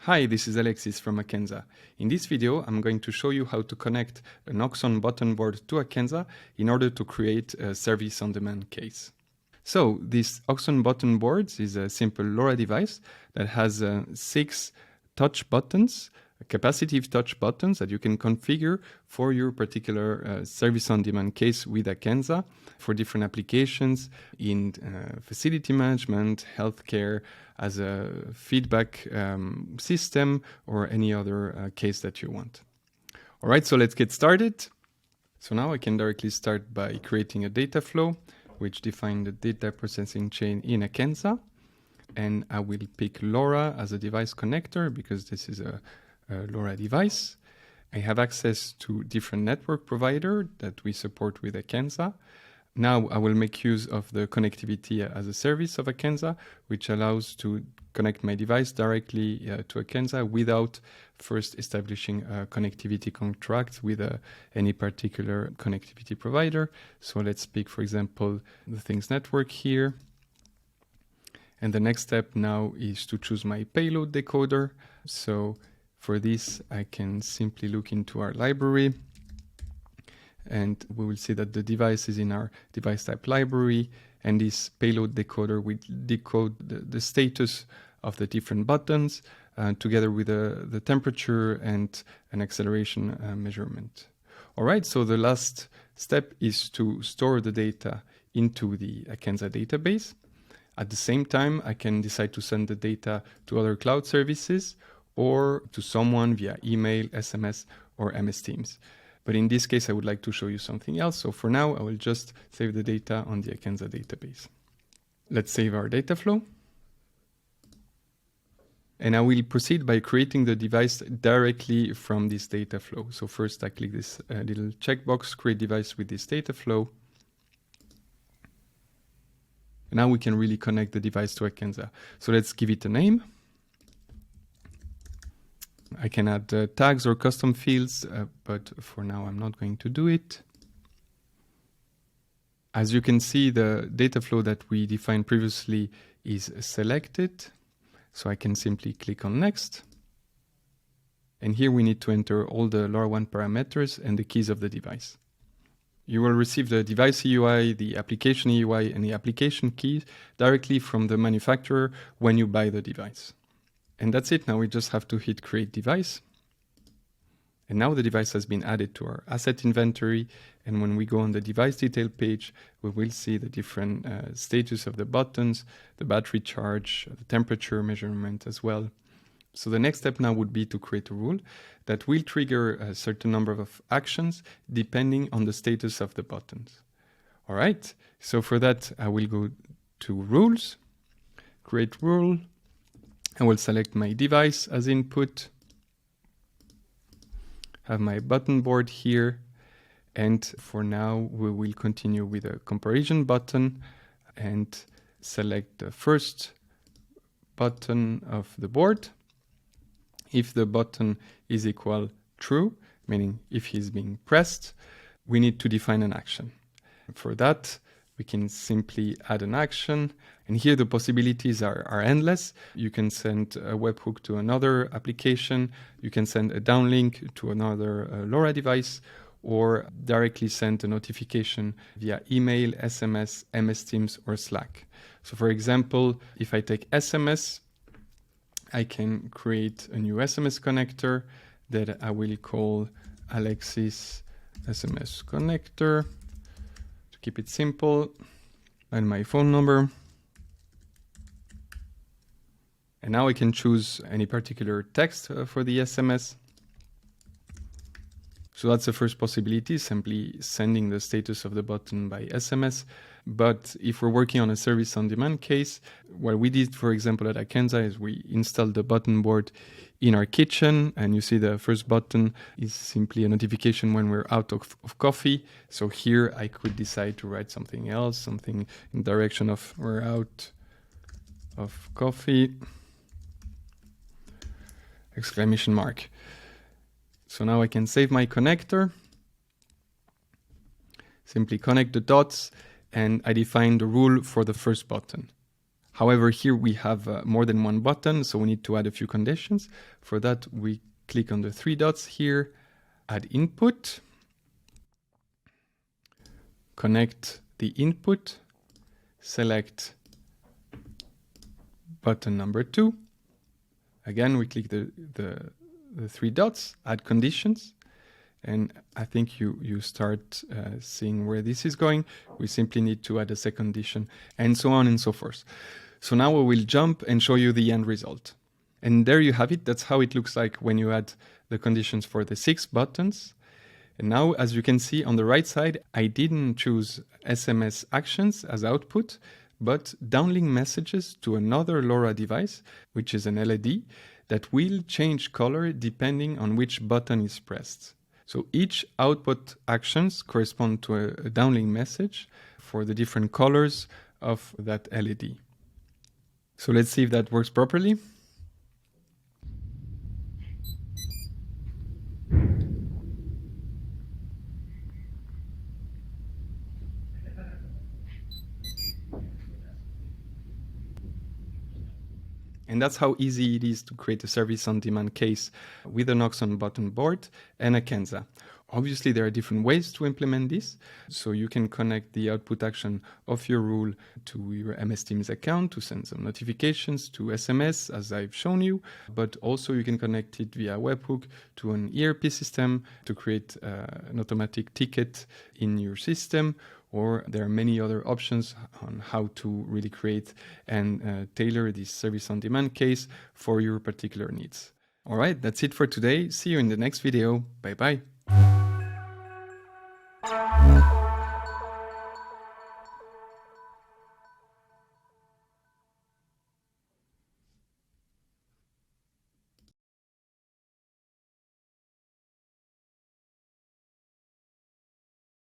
Hi, this is Alexis from Akenza. In this video, I'm going to show you how to connect an Oxon Buttonboard to Akenza in order to create a service-on-demand case. So this Oxon Buttonboard is a simple LoRa device that has 6 touch buttons, capacitive touch buttons that you can configure for your particular service-on-demand case with Akenza for different applications in facility management, healthcare, as a feedback system, or any other case that you want. All right, so let's get started. So now I can directly start by creating a data flow, which defines the data processing chain in Akenza. And I will pick LoRa as a device connector because this is a LoRa device. I have access to different network providers that we support with Akenza. Now I will make use of the connectivity as a service of Akenza, which allows to connect my device directly to Akenza without first establishing a connectivity contract with any particular connectivity provider. So let's pick, for example, the Things network here. And the next step now is to choose my payload decoder. So for this, I can simply look into our library. And we will see that the device is in our device type library, and this payload decoder will decode the status of the different buttons together with the temperature and an acceleration measurement. All right, so the last step is to store the data into the Akenza database. At the same time, I can decide to send the data to other cloud services or to someone via email, SMS, or MS Teams. But in this case, I would like to show you something else. So for now, I will just save the data on the Akenza database. Let's save our data flow. And I will proceed by creating the device directly from this data flow. So first I click this little checkbox, create device with this data flow. And now we can really connect the device to Akenza. So let's give it a name. I can add tags or custom fields, but for now I'm not going to do it. As you can see, the data flow that we defined previously is selected. So I can simply click on Next. And here we need to enter all the LoRaWAN parameters and the keys of the device. You will receive the device EUI, the application EUI, and the application keys directly from the manufacturer when you buy the device. And that's it. Now we just have to hit Create Device. And now the device has been added to our asset inventory. And when we go on the device detail page, we will see the different status of the buttons, the battery charge, the temperature measurement as well. So the next step now would be to create a rule that will trigger a certain number of actions depending on the status of the buttons. All right. So for that, I will go to Rules, Create Rule. I will select my device as input, have my button board here, and for now we will continue with a comparison button and select the first button of the board. If the button is equal true, meaning if he's being pressed, we need to define an action. For that, we can simply add an action. And here the possibilities are endless. You can send a webhook to another application. You can send a downlink to another LoRa device, or directly send a notification via email, SMS, MS Teams, or Slack. So for example, if I take SMS, I can create a new SMS connector that I will call Alexis SMS connector. Keep it simple, and my phone number. And now I can choose any particular text for the SMS. So that's the first possibility, simply sending the status of the button by SMS. But if we're working on a service on demand case, what we did, for example, at Akenza is we installed the button board in our kitchen, and you see the first button is simply a notification when we're out of coffee. So here I could decide to write something else, something in the direction of we're out of coffee, exclamation mark. So now I can save my connector, simply connect the dots, and I define the rule for the first button. However, here we have more than one button, so we need to add a few conditions. For that, we click on the three dots here, add input, connect the input, select button number 2. Again, we click the three dots, add conditions, and I think you start seeing where this is going. We simply need to add a second condition, and so on and so forth. So now we will jump and show you the end result. And there you have it. That's how it looks like when you add the conditions for the 6 buttons. And now, as you can see on the right side, I didn't choose SMS actions as output, but downlink messages to another LoRa device, which is an LED, that will change color depending on which button is pressed. So each output actions correspond to a downlink message for the different colors of that LED. So let's see if that works properly. And that's how easy it is to create a service-on-demand case with an Oxon Buttonboard and akenza. Obviously, there are different ways to implement this. So you can connect the output action of your rule to your MS Teams account to send some notifications to SMS, as I've shown you. But also you can connect it via webhook to an ERP system to create an automatic ticket in your system. Or there are many other options on how to really create and tailor this service-on-demand case for your particular needs. All right, that's it for today. See you in the next video. Bye-bye.